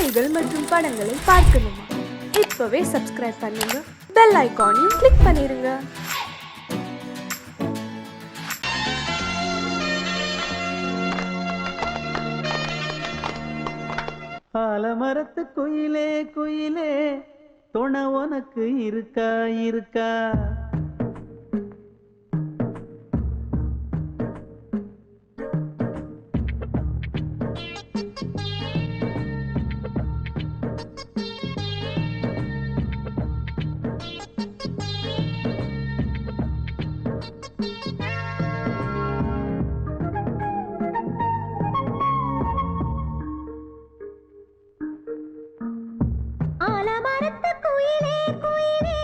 செய்திகள் மற்றும் படங்களை பார்க்கணுமா? இப்பவே சப்ஸ்கிரைப் பண்ணுங்க, பெல் ஐகானையும் கிளிக் பண்ணிருங்க. ஆலமரத்து குயிலே குயிலே துணை உனக்கு இருக்கா இருக்கா? ஆலமரத்து குயிலே குயிலே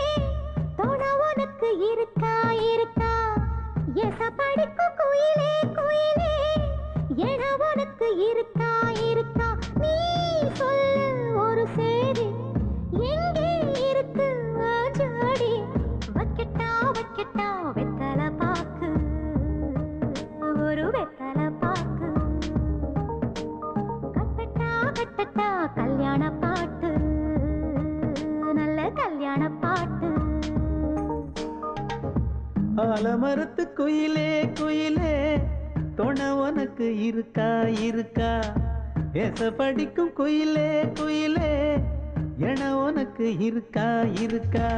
துணை உனக்கு இருக்கா இருக்கா? எசப்படிக்கும் குயிலே குயிலே என உனக்கு இருக்கா இருக்கா? நீ சொல்லு ஒரு சேதி, எங்கே இருக்கு ஜோடி? வைக்கட்டா வைக்கட்டா வெத்தலை பாக்கு, ஒரு வெத்தலை பாக்கு. கட்டட்டா கட்டட்டா கல்யாண பாட்டு, நல்ல கல்யாண பாட்டு. ஆலமரத்து குயிலே குயிலே துணை உனக்கு இருக்கா இருக்கா? ஏச படிக்கும் குயிலே குயிலே என உனக்கு இருக்கா இருக்கா?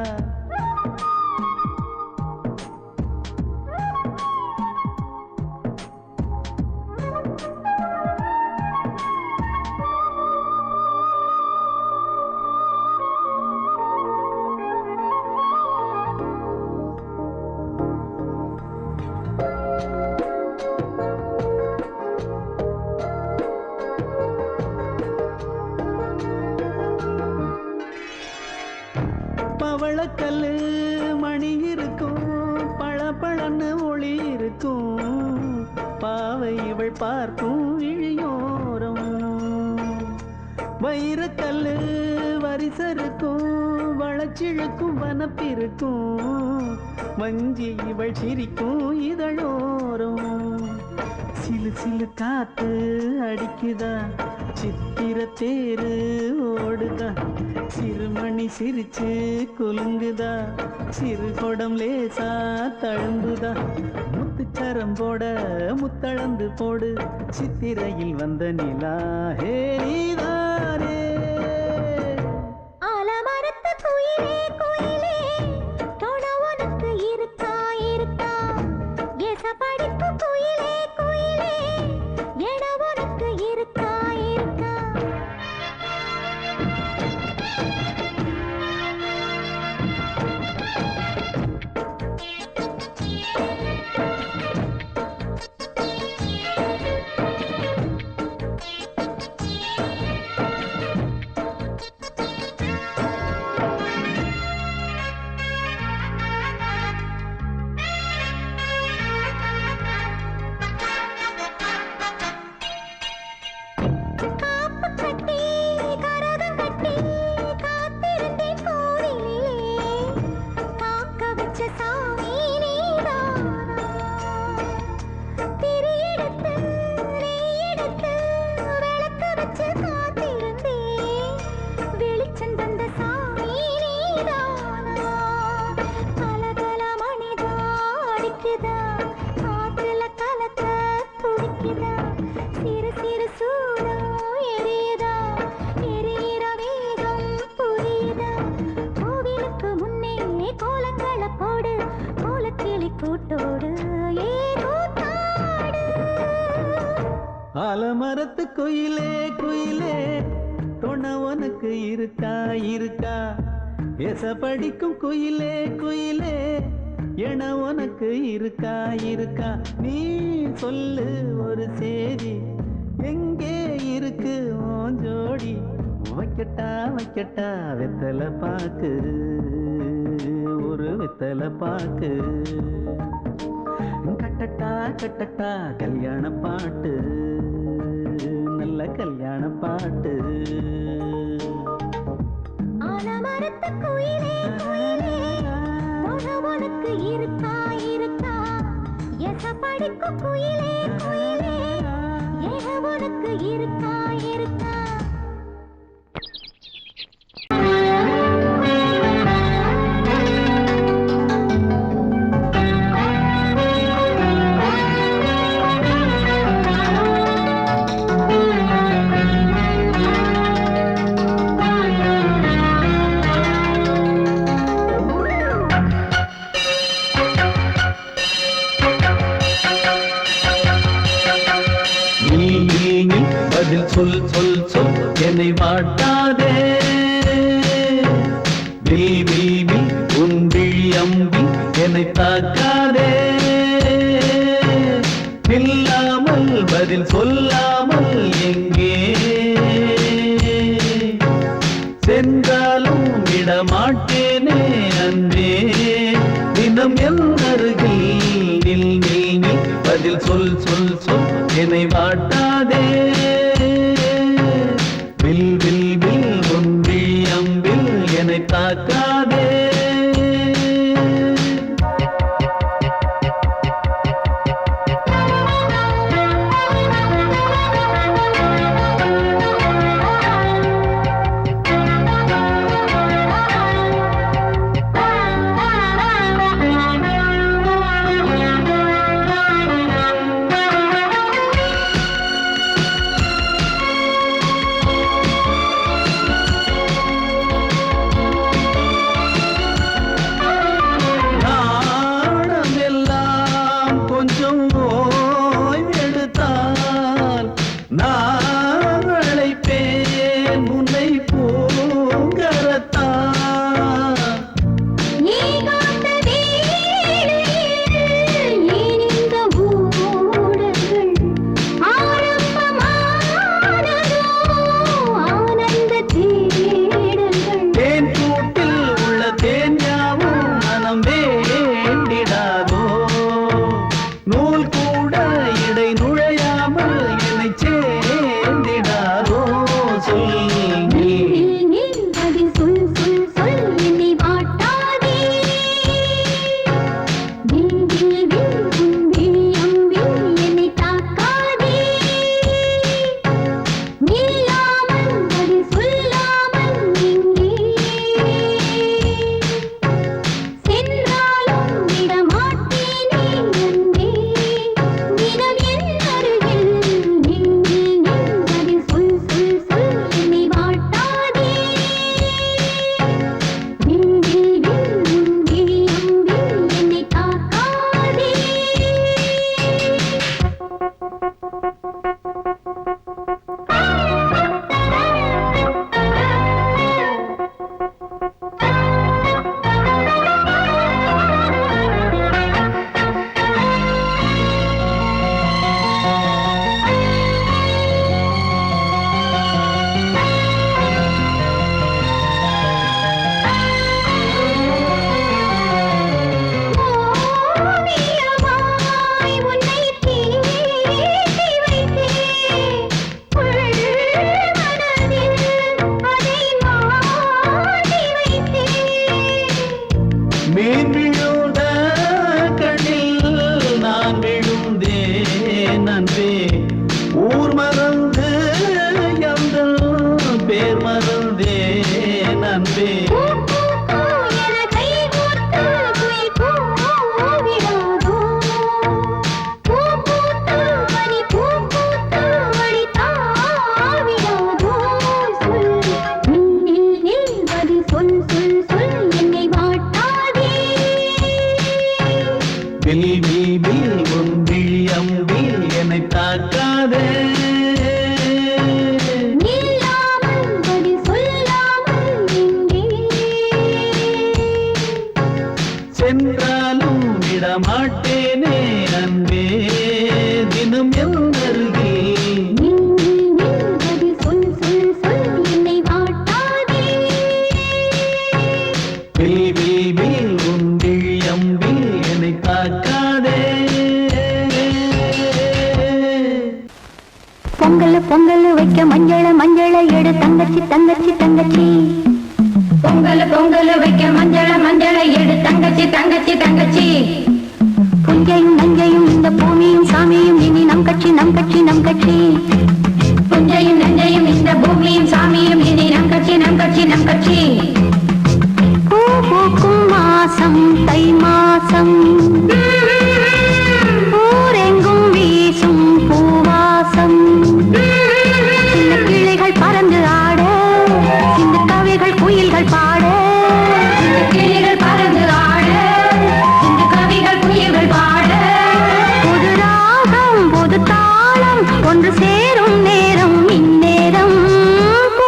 பவளக்கல்லு மணி இருக்கும், பளபளன்னு ஒளி இருக்கும், பாவை இவள் பார்க்கும் இழியோரம். வைரக்கல்லு வரிசருக்கும், வளச்சிழுக்கும் வனப்பிருக்கும், வஞ்சி இவள் சிரிக்கும் இதழோரம். சிலு சிலு காத்து அடிக்குதா, சித்திர தேரு ஓடுதா, சிறுமணி சிரிச்சு குலுங்குதா, சிறு கொடம் லேசா தழும்புதா, முத்துச்சரம் போட முத்தளந்து போடு, சித்திரையில் வந்த நிலா ஹே நீதானே. ஆலமரத்து குயிலே குயிலே துணை உனக்கு இருக்கா இருக்கா? எசப்படிக்கும் குயிலே குயிலே என உனக்கு இருக்கா இருக்கா? காப்பு கட்டி கரகம் கட்டி காத்திருந்தேன் கோவிலிலே, காக்க வச்ச சாமி நீதானா? திரி எடுத்து நெய் எடுத்து விளக்கு வச்சு காத்திருந்தேன், வெளிச்சம் தந்த சாமி நீதானா? கலகல மணிதா அடிக்குதா, காத்துல கலக்க துடிக்குதா, சிறு சிறு சூடம் எரியுதா, எரியிற வேகம் புரியுதா? கோவிலுக்கு முன்னே கோலங்களை போடு, கோலக்கிளி கூட்டோடு ஏ கூத்தாடு. ஆலமரத்து குயிலே குயிலே துணை உனக்கு இருக்கா இருக்கா? ஏச படிக்கும் குயிலே குயிலே என உனக்கு இருக்கா இருக்கா? நீ சொல்லு ஒரு சேதி, எங்கே இருக்கு உன் ஜோடி? வைக்கட்டா வைக்கட்டா வெத்தலை பாக்கு, ஒரு வெத்தலை பாக்கு. கட்டட்டா கட்டட்டா கல்யாண பாட்டு, நல்ல கல்யாண பாட்டு. ஆலமரத்து குயிலே குயிலே துணை உனக்கு இருக்கா இருக்கா? எசப்படிக்கும் குயிலே குயிலே என உனக்கு இருக்கா இருக்கா? என்னை வாட்டாதே வில் வில் வில் உன் விழி அம்பி என்னை தாக்காதே இல்லாமல் பதில் சொல்லாமல் எங்கே சென்றாலும் விடமாட்டேனே அன்பே தினம் என் அருகில் நில் நில் நில் பதில் சொல் சொல் சொல் என்னை வாட்டாதே வில் வில் வில் உன் விழி அம்பில் என்னை தாக்காதே பொங்கல் வைக்க மஞ்சள மஞ்சள எடு தங்கச்சி தங்கச்சி தங்கச்சி பொங்கல் வைக்க மஞ்சள மஞ்சள எடு தங்கச்சி தங்கச்சி தங்கச்சி புஞ்சையும் நஞ்சையும் இந்த பூமியும் சாமியும் இனி நம் கட்சி நம் கட்சி நம் கட்சி புஞ்சையும் நஞ்சையும் இந்த பூமியும் சாமியும் இனி நம் கட்சி நம் கட்சி நம் கட்சி பூ பூக்கும் மாசம் தை மாசம் ஊரெங்கும் வீசும் பூவாசம் சின்ன கிளைகள் பறந்து ஆட சின்ன கவிகள் குயில்கள் பாட கிளைகள் பறந்து ஆட சின்ன கவிகள் குயில்கள் பாட புது ராகம் புது தாளம் ஒன்று சேரும் நேரம் இந்நேரம் பூ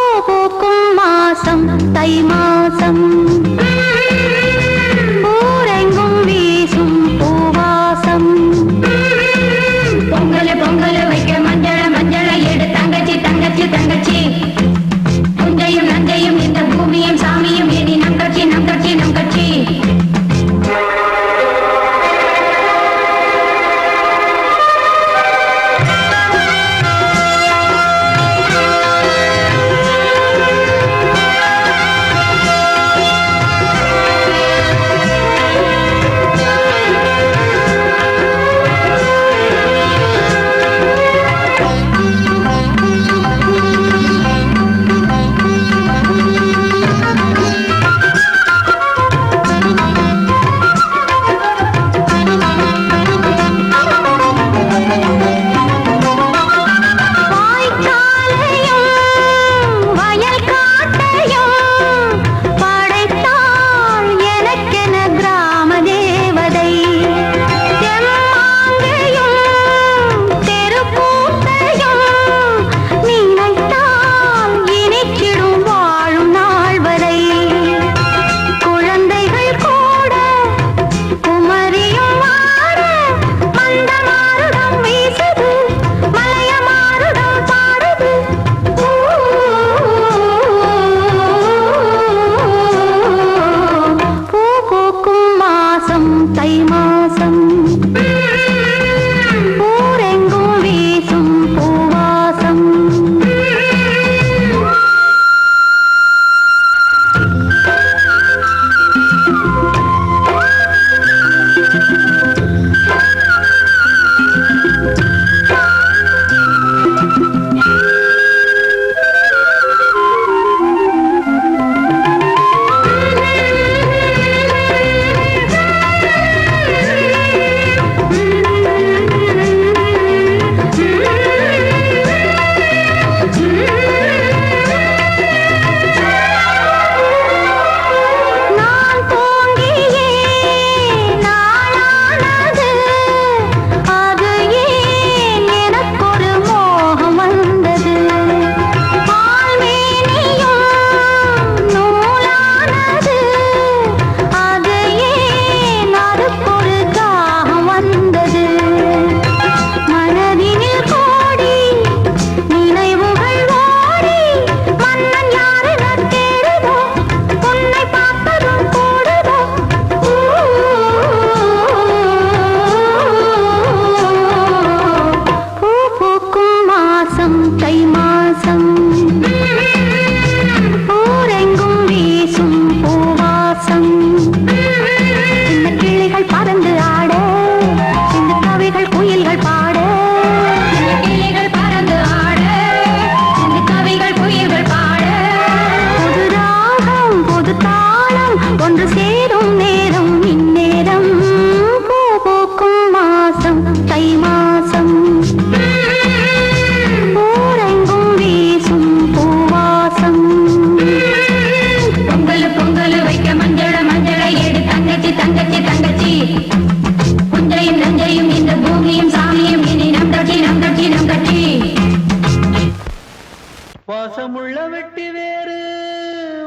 வெட்டி வேறு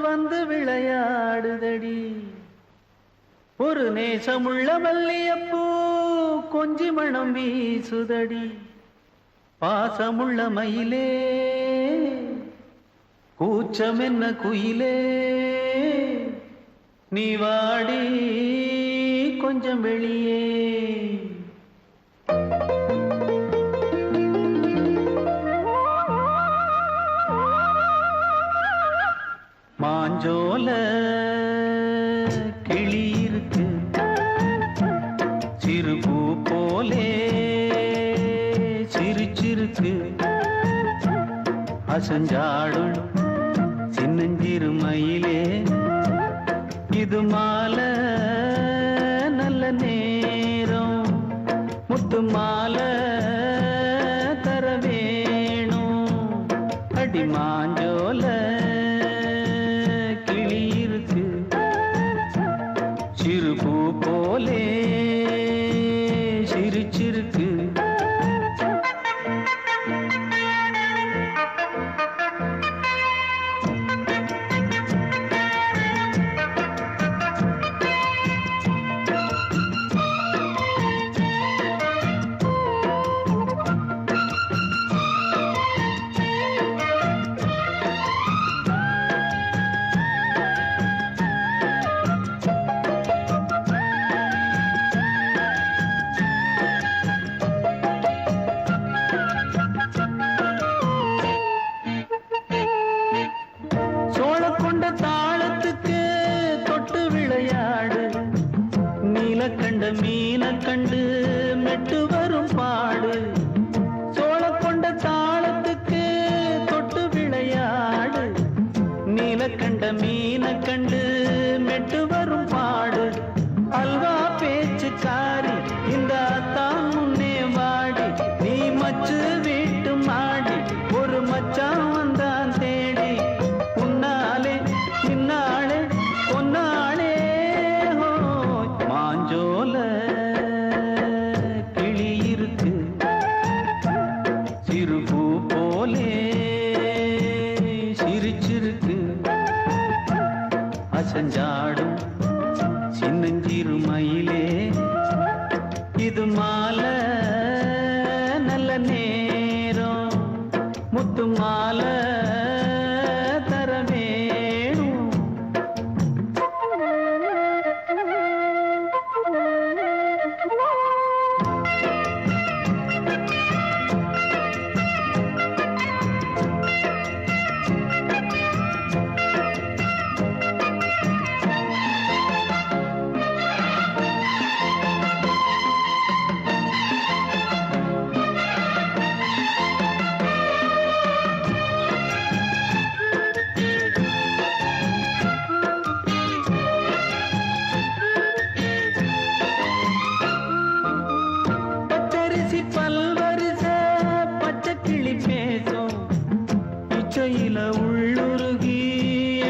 வந்து விளையாடுதடி ஒரு நேசமுள்ள மல்லியப்பூ கொஞ்சி மணம் வீசுதடி பாசமுள்ள மயிலே கூச்சம் என்ன குயிலே நீ வாடி கொஞ்சம் வெளியே மாஞ்சோல கிளி இருக்கு சிறுபூ போலே சிரிச்சிருக்கு அசஞ்சாடும் சின்னஞ்சிறு மயிலே இது மாலை நல்ல நேரம் முத்து மாலை தர வேணும் அடி மாஞ்சோல கிளி இருக்கு சிறுபூ போலே சிரிச்சிருக்கு சோழக்கொண்ட தாளத்துக்கு தொட்டு விளையாடு நீலக்கண்ட மீன கண்டு மெட்டு வரும் பாடு சோழக்கொண்ட தாளத்துக்கு தொட்டு விளையாடு நீலக்கண்ட மீன கண்டு மெட்டு வரும் பாடு அல்வா பேச்சுக்காரி இந்த தான் முன்னே வாடி நீ மச்சு வீட்டு மாடி ஒரு மச்சான் வந்தான் தேடி உன்னாலே நின்னாளே பொன்னாளே ஹோ மாஞ்சோல கிளி இருக்கு சிறுபூ போலே சிரிச்சிருக்கு அசஞ்சாடும் சின்னஞ்சிறு மயிலே இது மாலை நல்ல நேரம் முத்து மாலை தர வேணும் பச்சரிசி பல்வரிச பச்சை கிளி பேசும் இச்சையில உள்ளுருகி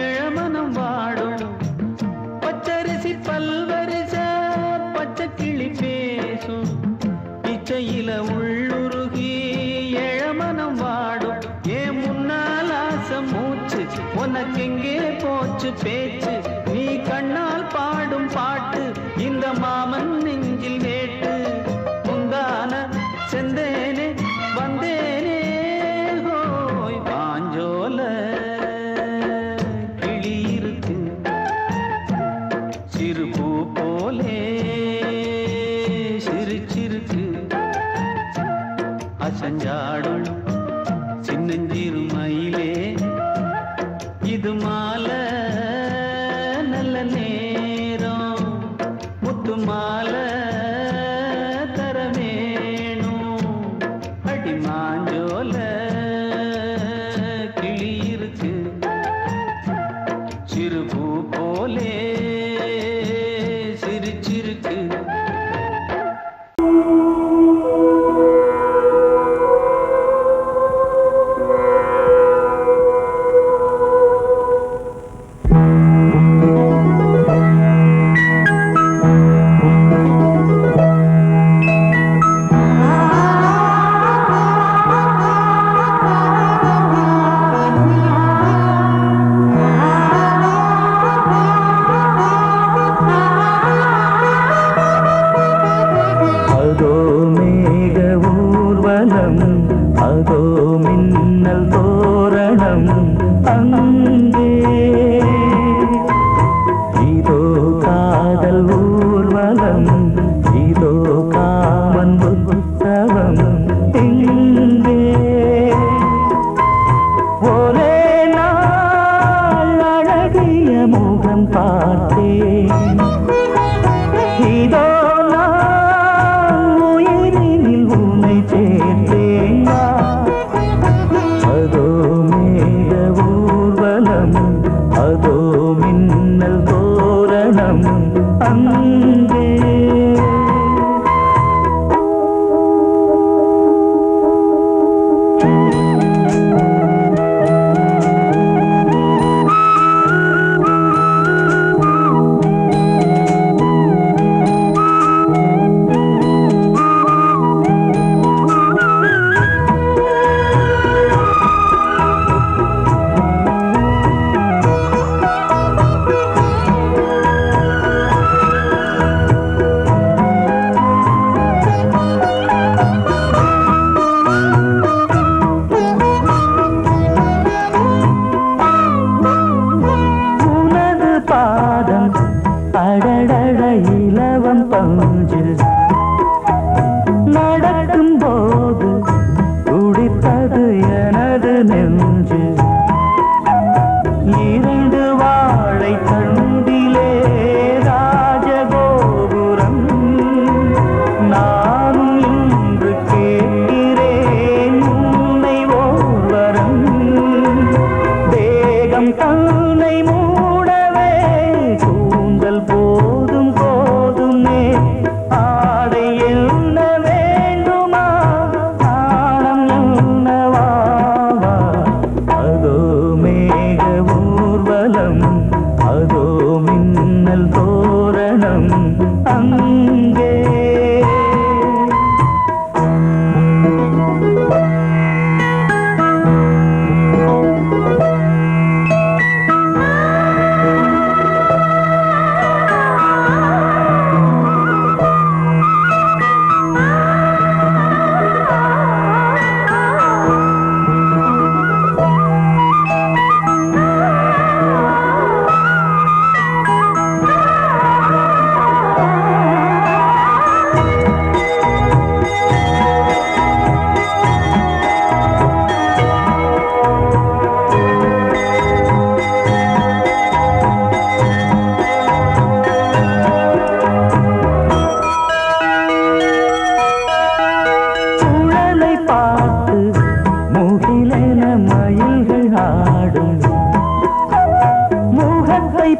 இளமனம் வாடும் பச்சரிசி பல்வரிச பச்சை கிளி பேசும் இச்சையில உள்ளுருகி இளமனம் வாடும் ஏன் முன்னால் ஆசை மூச்சு உனக்கெங்கே போச்சு பேச்சு நீ கண்ணால் பாடும் பாட்டு இந்த மாமன் நெஞ்சில் வேட்டு முந்தான செந்தேனே வந்தேனே ஹோய் பாஞ்சோல கிளி இருக்கு சிறுபூ போலே சிரிச்சிருக்கு அசஞ்சாடும் சின்னஞ்சிறு மயிலே இது மாலை நல்ல நேரம் முத்து மாலை தர வேணும் அடி மாஞ்சோல கிளி இருக்கு சிறுபூ போலே சிரிச்சிருக்கு முகம் பார்த்தேன். இதோ நான் உயிரினில் உன்னை சேர்த்தேன். அதோ மேக ஊர்வலம், அதோ மின்னல் தோரணம் அங்கே. அடடட இலவம் பஞ்சு நடக்கும் போது துடித்தது எனது நெஞ்சு. இரண்டு வாழை தண்டிலே ராஜகோபுரம். நானும் இன்று கேட்கிறேன் உன்னை ஓர்வரம். தேகம் தன்னை மூடவே கூந்தல் போதும் போதுமே. ஆடை என்ன வேண்டுமா, நாணம் என்னவா? அதோ மேக ஊர்வலம், அதோ மின்னல் தோரணம் அங்கே.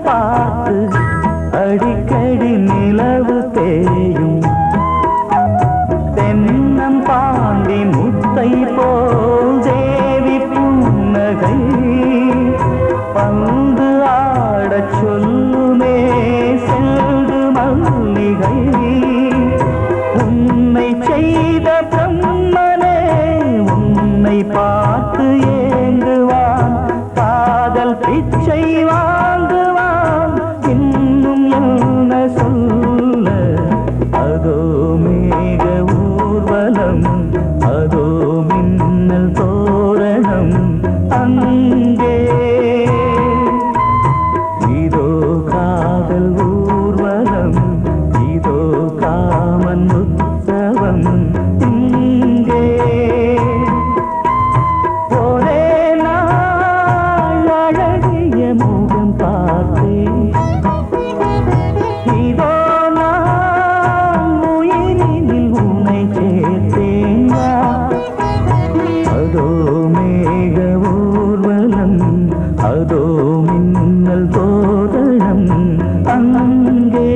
பார்த்து அடிக்கடி நிலவு தேயும். தென்னம் பாண்டி முத்தை போல் தேவி புன்னகை. பந்து ஆடச் சொல்லுமே செல்து மல்லிகை. உன்னை செய்த பிரம்மனே உன்னை பார்த்து ஏங்குவான். காதல் பிச்சை வாங்குவான். இன்னும் என்ன சொல்ல? அதோ மேக ஊர்வலம், அதோ மின்னல் தோரணம் அங்கே. இதோ காதல் ஊர்வலம், இதோ காமன் உற்சவம் இங்கே. ஒரே நாள் அழகிய முகம் பார்த்தேன். இதோ நான் உயிரினில் உன்னை சேர்த்தேன். அதோ மேக ஊர்வலம், அதோ மின்னல் தோரணம் அங்கே.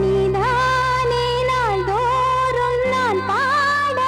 நீதானே நாள்தோறும் நான் பாட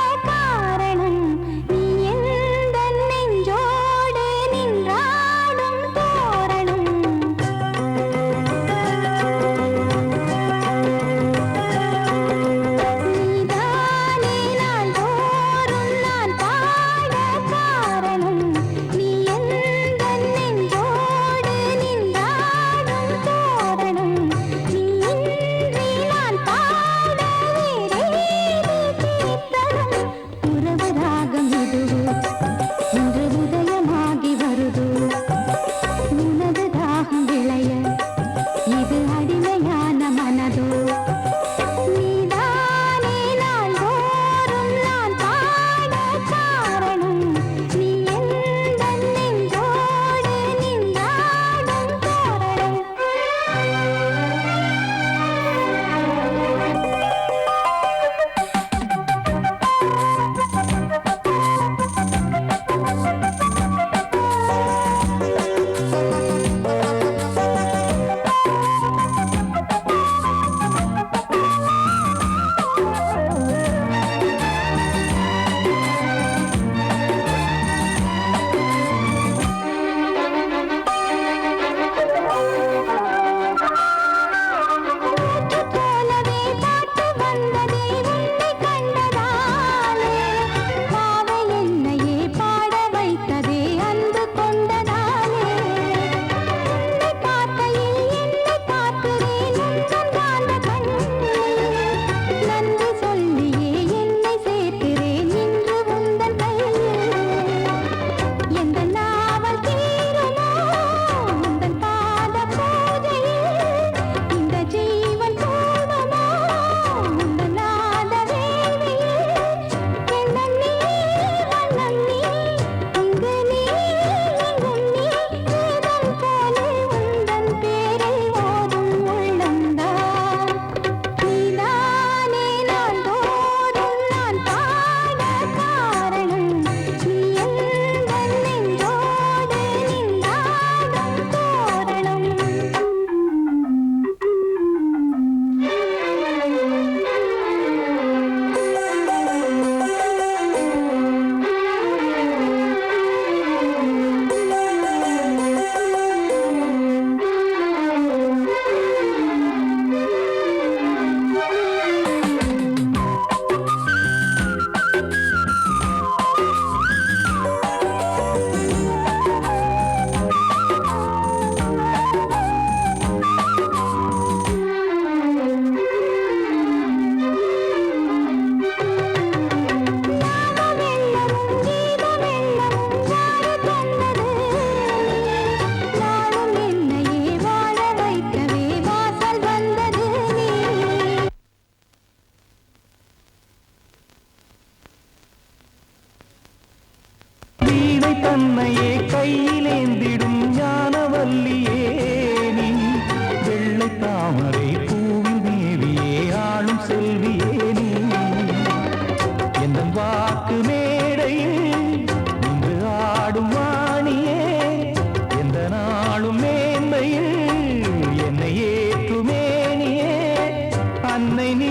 அன்னை நீ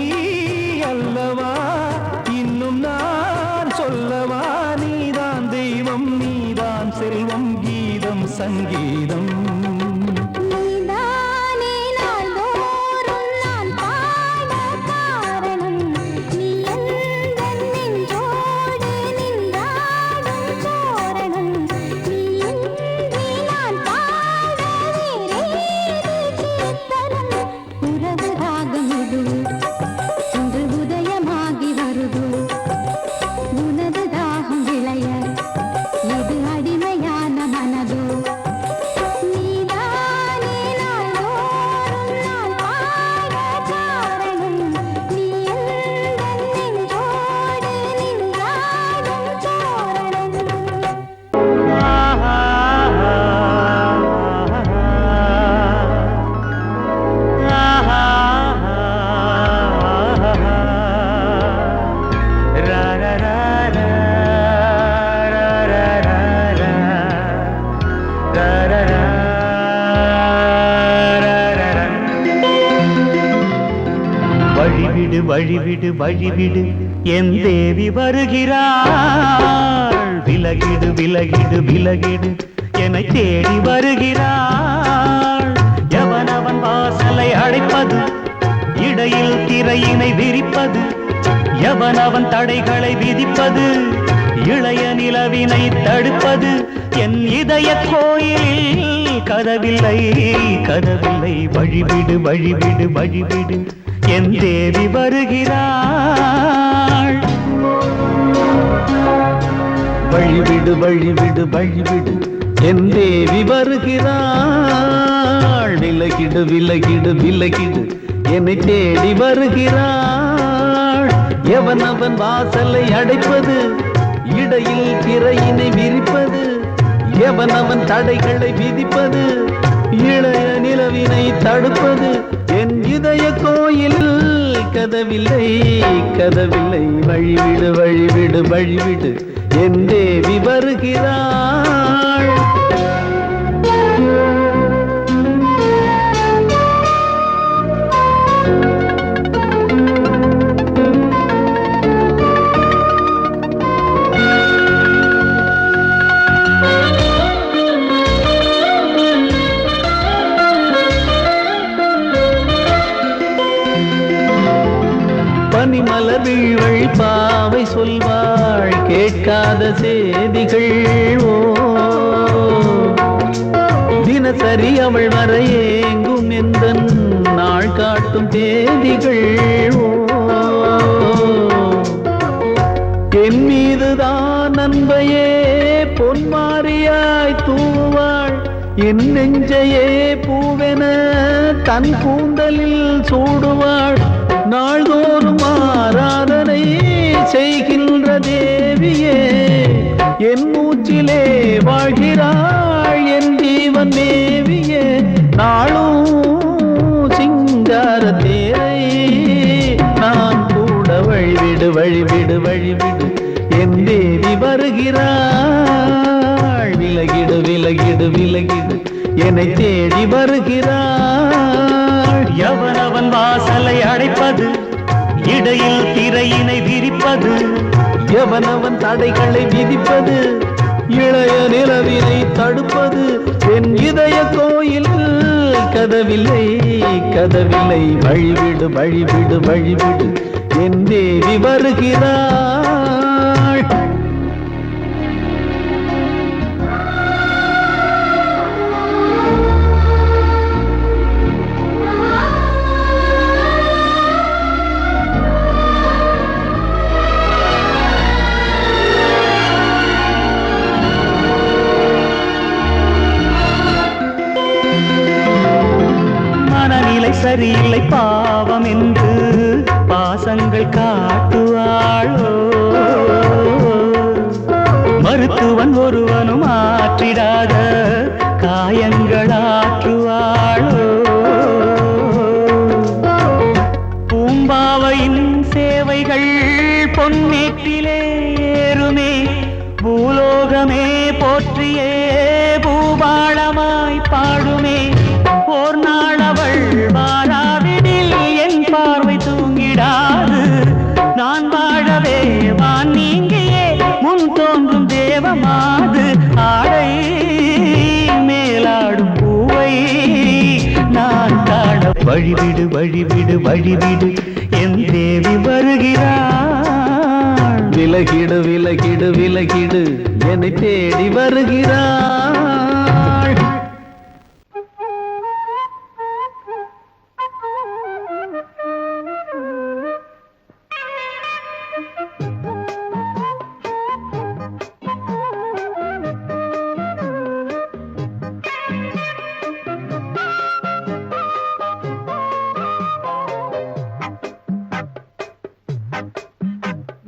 அல்லவா இன்னும் நான் சொல்லவா நீதான் தெய்வம் நீதான் செல்வம் கீதம் சங்கீதம் வழிவிடு வழிவிடு வழிவிடு என் தேவி வருகிறாள் விலகிடு விலகிடு விலகிடு என்னை தேடி வருகிறாள் எவனவன் வாசலை அடைப்பது இடையில் திரையினை விரிப்பது எவனவன் தடைகளை விதிப்பது இளைய நிலவினை தடுப்பது என் இதய கோயிலில் கதவில்லை கதவில்லை வழிவிடு வழிவிடு வழிவிடு என் தேவி வருகிறாள் வழிவிடு வழிவிடு வழிவிடு என் தேவி வருகிறாள் விலகிடு விலகிடு விலகிடு என்னை தேடி வருகிறாள் எவனவன் வாசலை அடைப்பது இடையில் திரையினை விரிப்பது எவனவன் தடைகளை விதிப்பது இளைய நிலவினை தடுப்பது என் இதய கோயில் கதவில்லை கதவில்லை வழிவிடு வழிவிடு வழிவிடு என் தேவி வருகிறாள் பனிமலர் வீழ்வழி பாவை சொல்வாள் கேட்காத செய்திகள் ஓ தினசரி அவள் வர ஏங்கும் எந்த நாள் காட்டும் தேதிகள் ஓ என் மீதுதான் அன்பையே பொன்மாரியாய் தூவாள் என் நெஞ்சையே பூவென தன் கூந்தலில் சூடுவாள் நாள்தோறும் ஆராதனை செய்கின்ற தேவியே என் மூச்சிலே வாழ்கிறாள் என் ஜீவன் தேவியே நாளும் சிங்கார தேரை நான் கூட வழிவிடு வழிவிடு வழிவிடு என் தேவி வருகிறாள் விலகிடு விலகிடு விலகிடு என்னை தேடி வருகிறாள் எவனவன் வாசலை அடைப்பது இடையில் திரையினை விரிப்பது எவனவன் தடைகளை விதிப்பது இளைய நிலவினை தடுப்பது என் இதய கோயில் கதவில்லை கதவில்லை வழிவிடு வழிவிடு வழிவிடு என் தேவி வருகிறாள் சரியில்லை பாவம் என்று பாசங்கள் காட்டுவாளோ மருத்துவன் ஒருவனும் ஆற்றிடாத காயங்களாற்றுவாளோ பூம்பாவையின் சேவைகள் பொன்னேற்றிலே ஏறுமே பூலோகமே போற்றியே பூபாளமாய் பாடுமே ஓர் நாள் அவள் வாராவிடில் என் பார்வை தூ வழிவிடு வழிவிடு வழிவிடு என் தேவி வருகிறாள். விலகிடு விலகிடு விலகிடு என்னை தேடி வருகிறாள்.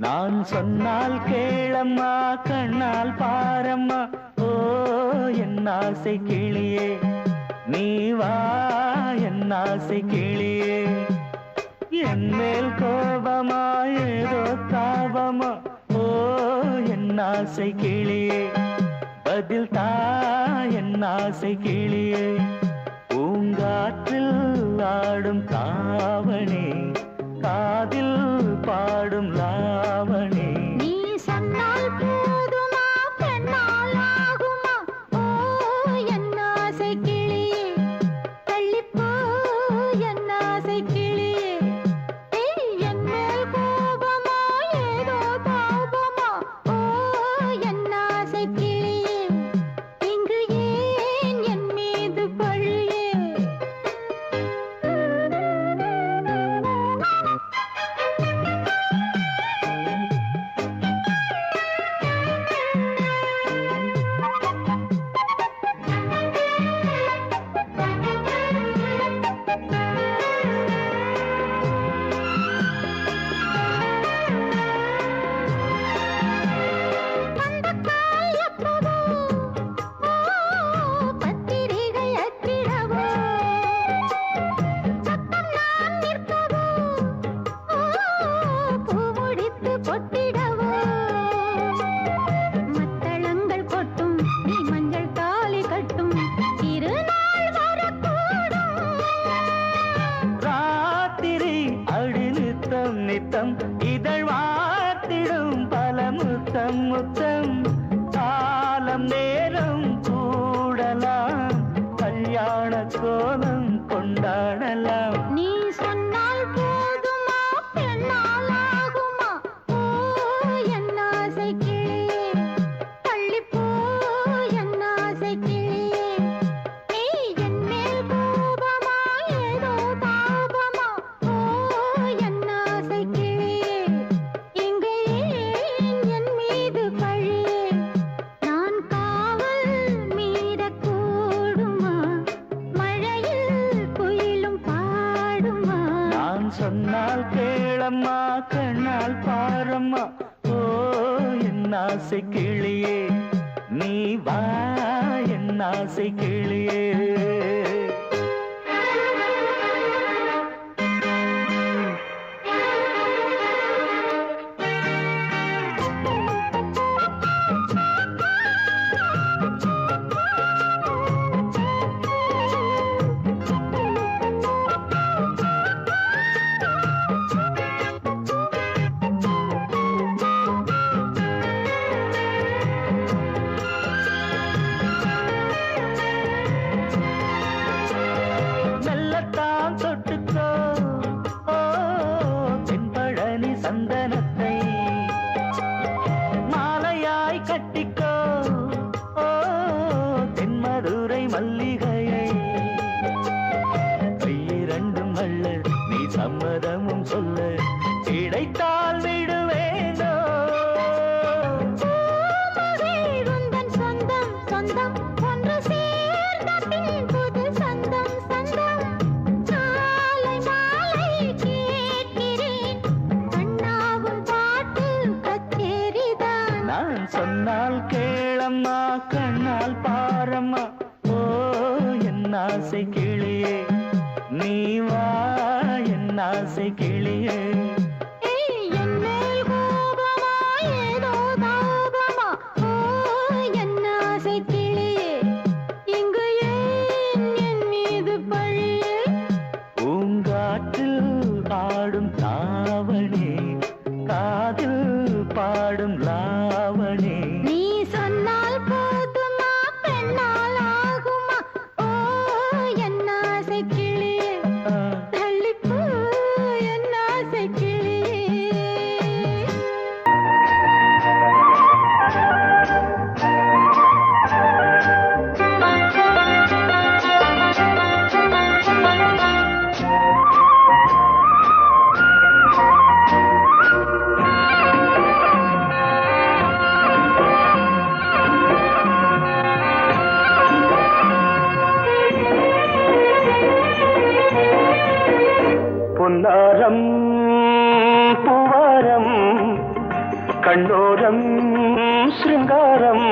நான் சொன்னால் கேளம்மா கண்ணால் பாரம்மா ஓ என் ஆசை கிளியே நீ வா என் ஆசை கிளியே என் மேல் கோபமா ஏதோ தாபமா ஓ என் ஆசை கிளியே பதில் தா என் ஆசை கிளியே பூங்காற்றில் ஆடும் தாவணி காதில் பாடும் லாவணி நீ சொன்னால் போதுமா பெண்ணால் ஆகுமா ஓ என் ஆசை கிளியே தள்ளிப்போ என் ஆசை கிளியே என் மேல் கோபமா ஏதோ தாபமா ஓ என் ஆசை கிளியே இங்கு ஏன் என் மீது பழியே நித்தம் இதழ் வார்த்திடும் பல முத்தம் முத்தம் காலம் நேரம் கூடலாம் கல்யாண கோலம் கொண்டாடலாம் நீ சொன்னால் போதுமா பெண்ணால் ஆகுமா ஓ என் ஆசை கிளியே தள்ளிப்போ என் ஆசை கிளியே நீ என் மேல் கோபமா ஏதோ தாபமா ஓ என் ஆசை கிளியே இங்கு ஏன் என் மீது பழியே நான் காவல் மீறக்கூடுமா மழையில் குயிலும் பாடுமா நான் சொன்னால் கேளம்மா கண்ணால் பாரம்மா ஓ என் ஆசை கிளியே நீ வா என் ஆசை கிளியே மெல்லத்தான் தொட்டுக்கோ ஓ தென்பழனி சந்தனத்தை மாலையாய் கட்டிக்கோ ஓ தென்மதுரை மல்லிகையை கையிரண்டும் அல்ல நீ சம்மதமும் சொல்ல கிடைத்தால் விடுவேனோ உந்தன் சொந்தம் சொந்தம் ஒன்று சேர்ந்த பின் புது சொந்தம் சொந்தம் மாலை மாலை கேட்கிறேன் கண்ணாவும் பாட்டு கச்சேரிதான் நான் சொன்னால் கேளம்மா கண்ணால் பாரம்மா ஓ என் ஆசை கிளியே நீ வா என் ஆசை கிளியே என் மேல் கோபமா ஏதோ தாபமா ஓ என் ஆசை கிளியே இங்கு ஏன் என் மீது பழியே பூங்காற்றில் ஆடும் தாவணி காதில் பாடும் லாவணி நீ சொன்னால் போதுமா பெண்ணால் ஆகுமா ஓ என் ஆசை கிளியே பூவாரம் கண்ணோரம் சிருங்காரம்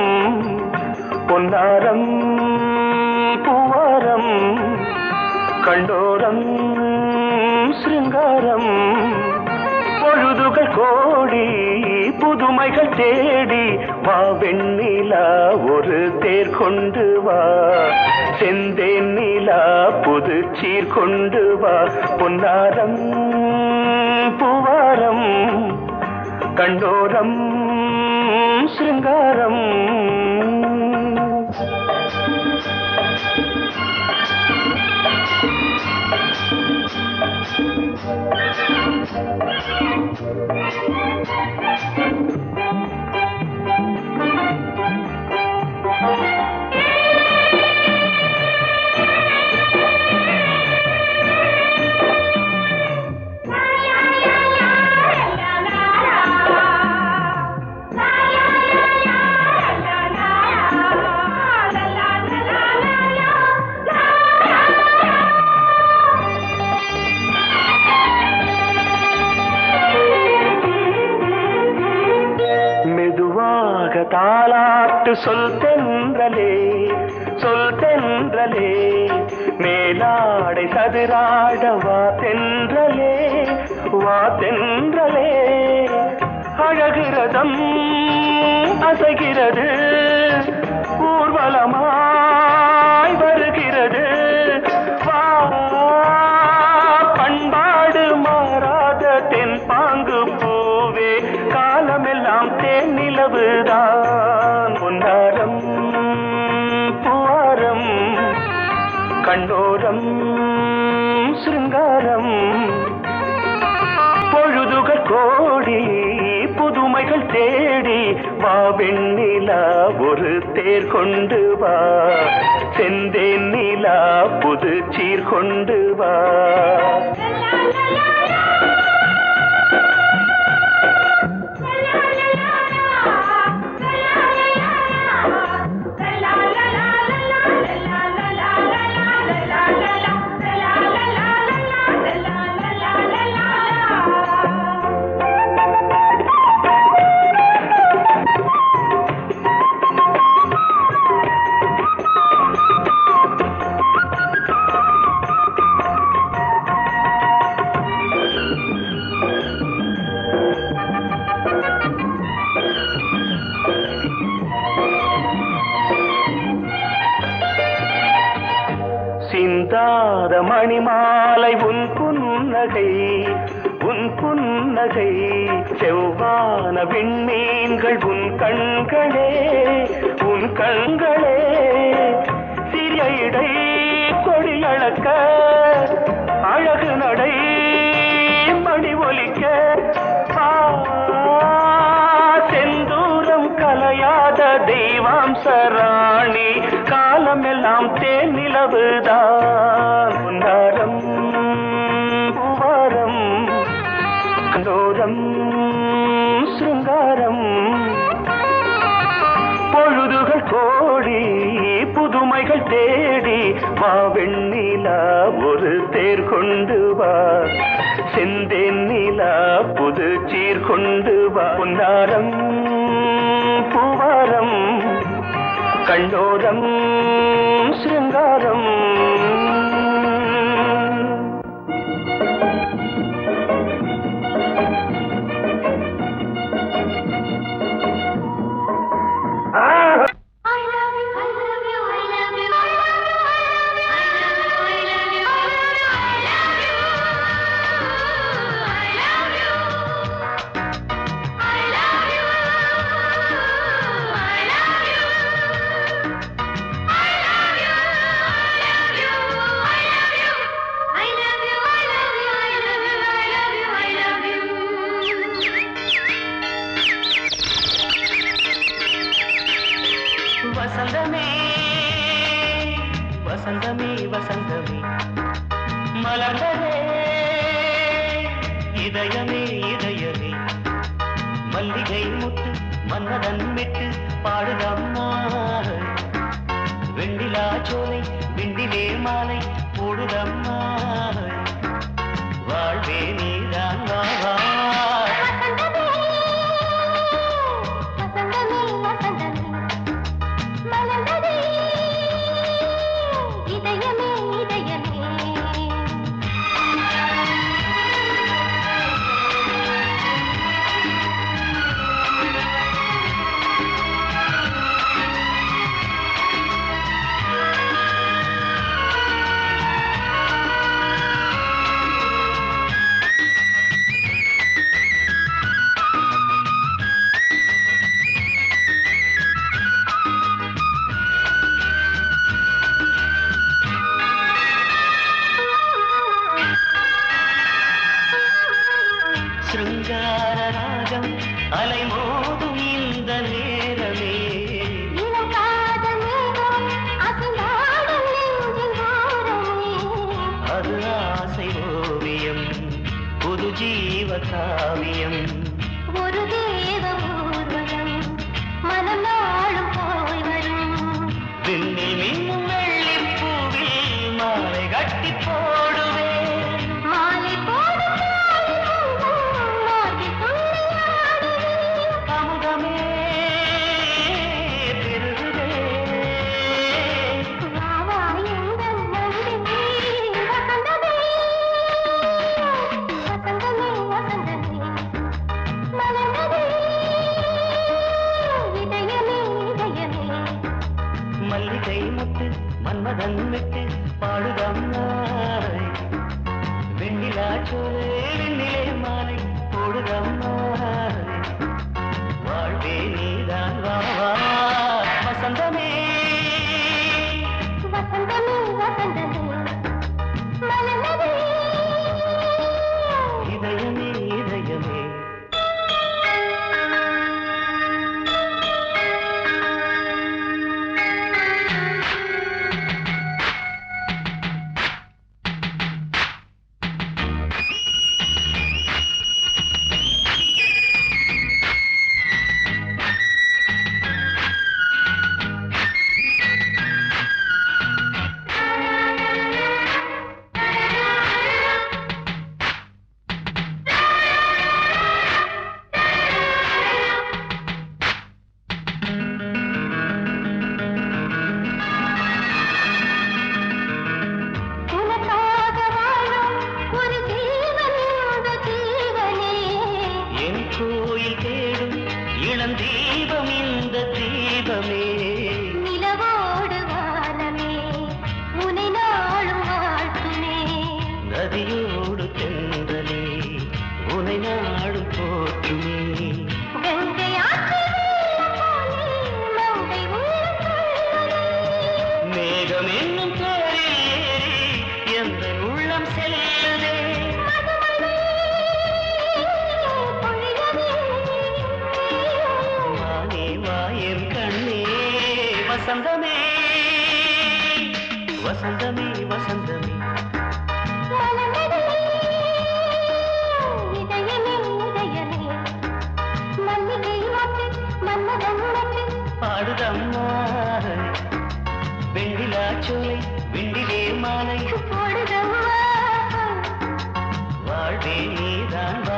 பொன்னாரம் பூவாரம் கண்ணோரம் சிருங்காரம் பொழுதுகள் கோடி புதுமைகள் தேடி வா வெண்ணிலா ஒரு தேர் கொண்டு வா செந்தேன் நிலா புது சீர் கொண்டு வா பொன்னாரம் பூவாரம் கண்டோரம் சிருங்காரம் தாலாட்டு சொல் தென்றலே சொல் தென்றலே மேலாடை சதுராட வா தென்றலே வா தென்றலே அழகிறதம் அசைகிறது ஊர்வலமாய் வருகிறது வா பண்பாடு மாறாத தென் பாங்கு பூவே காலமெல்லாம் தேன் நிலவுதான் பொன்னாரம் பூவாரம் கண்டோரம் சிருங்காரம் பொழுதுகள் கோடி புதுமைகள் தேடி வா வெண்ணிலா ஒரு தேர் கொண்டு வா செந்தேன் நிலா புது சீர் கொண்டு வா சிந்தாத மணிமாலை உன் புன்னகை உன் புன்னகை செவ்வான விண்மீன்கள் உன் கண்களே உன் கண்களே சிறிய இடை கொடியளக்க அழகு நடை மணி ஒலிக்க செந்தூரம் கலையாத தெய்வாம்சராணி காலமெல்லாம் தேன் நிலவுதான் பொன்னாரம் பூவாரம் கண்டோரம் சிருங்காரம் பொழுதுகள் கோடி புதுமைகள் தேடி வா வெண்ணிலா ஒரு தேர் கொண்டு வா செந்தேன் நிலா புது சீர் கொண்டு வா பொன்னாரம் பூவாரம் கண்டோரம் சிருங்காரம் வசந்தமே வசந்தமே வசந்தமே மலர்ந்ததே இதயமே இதயமே மல்லிகை முத்து மன்னதன் விட்டு பாடுதம்மா வெண்ணிலா சோலை விண்டிலே மாலை போடுதம்மா வாழ்வே நீதான் சிருங்கார ராகம் அலைமோதும் இந்த நேரமே இளம் காதல் மேகம் அசைந்தாடும் நெஞ்சின் ஓரமே. அது ஆசை ஓவியம் புது ஜீவ காவியம் ஒரு தேவ ஊர்வலம் மனம் நாளும் போய் வரும். விண்ணில் மின்னும் வெள்ளிப் பூவில் மாலை கட்டி போடுவேன் மாலை போடும் மாலை துள்ளியாடுவேன். அமுதமே பெருகுதே வா வா எங்கள் நந்தினி வசந்தமே வசந்தமே வசந்தமே மலர்ந்ததே இதயமே இதயமே. மல்லிகை முத்து மன்மதன் விட்டு பாடுதம்மாய் வெண்ணிலா சோலை வெண்ணிலே மாலை போடுதம்மாய் வாழ்வே நீதான் வா வா வசந்தமே வசந்தமே வசந்தமே மலர்ந்ததே இதயமே இதயமே உனக்காக வாழும் ஒரு ஜீவன் இந்த ஜீவனே. என் கோயில் தேடும் இளம் தீபம் இந்த தீபமே நிலவோடு வானமே உனை நாளும் வாழ்த்துமே. நதியோடு தென்றலே உனை நாடும் போற்றுமே கங்கை ஆற்று வெள்ளம் போலே மங்கை உள்ளம் துள்ளுதே. மேகம் என்னும் பேரில் ஏறி எந்த உள்ளம் செல்லுதே மதுமழை பொழியவே. வானே வாயன் கண்ணே வசந்தமே வசந்தமே வசந்தமே மலர்ந்ததே இதயமே இதயமே. மல்லிகை மொட்டு மன்மதன் மொட்டு பாடுதம்மா வெண்ணிலா சோலை விண்டிலே மாலை போடுதம்மா. வாழ்வே நீதான் வா